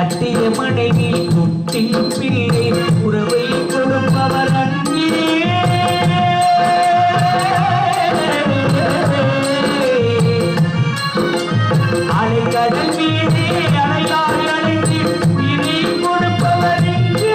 கட்டிய மனைவி குட்டி பிள்ளை உறவை கொடுப்பவர் அங்கே அலைக்கடல் மீதே அலையாய் அழைத்து உயிரை கொடுப்பவர் இங்கே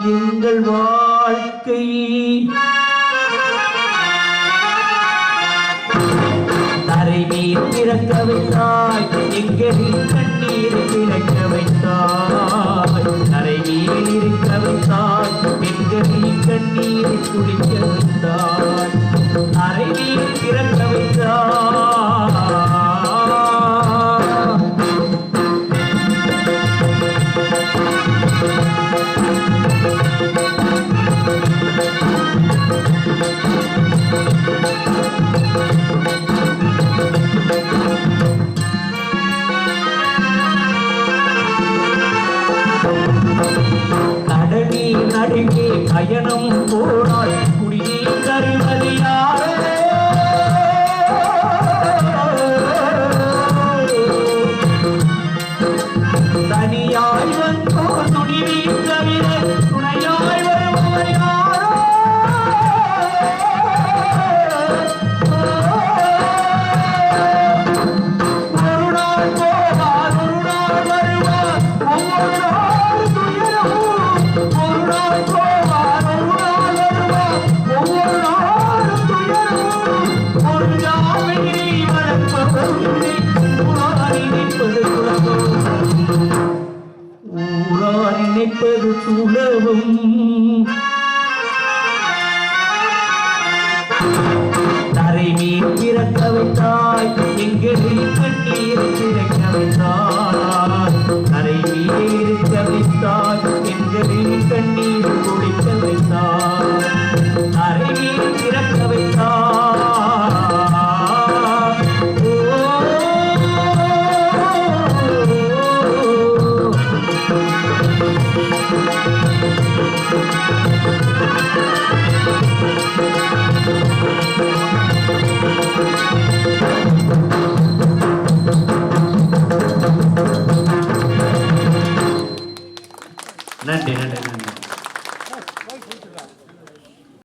எங்கள் வாழ்க்கை தரை மீது பிறக்க வைத்தாய் எங்களின் கண்ணீரை பிறக்க வைத்தாய் தரை மீது இருக்க வைத்தாய் எங்களின் கண்ணீரை குடிக்க வைத்தாய் தரை மீது பிறக்க வைத்தாய் கடலில் நடுங்கே பயணம் போனாய் குடிநீர் தருவது யாரோ தனியாய் வந்தோ துணிவீர் தவிர துணையாய் வருபவர் யாரோ ஒரு நாள் போவார் ஒரு நாள் வருவார் ஒவ்வொரு நாள் துயரமும் ஒரு நாள் போவார் ஒரு நாள் வருவார் ஒவ்வொரு நாளும் துயரமும் ஒரு ஜாமையை வளர்ப்பவர் ஊரார் நினைப்பது சுலபம் ஊரார் நினைப்பது சுலபம் தரை மீன் பிறக்க வைத்தாய் எங்களின் கண்ணீரை பிறக்க வைத்தாய் தரை மீது இருக்க வைத்தாய் எங்களின் கண்ணீரை குடிக்க வைத்தாய் தரை மீது பிறக்க வைத்தாய் நன்றி நன்றி நன்றி.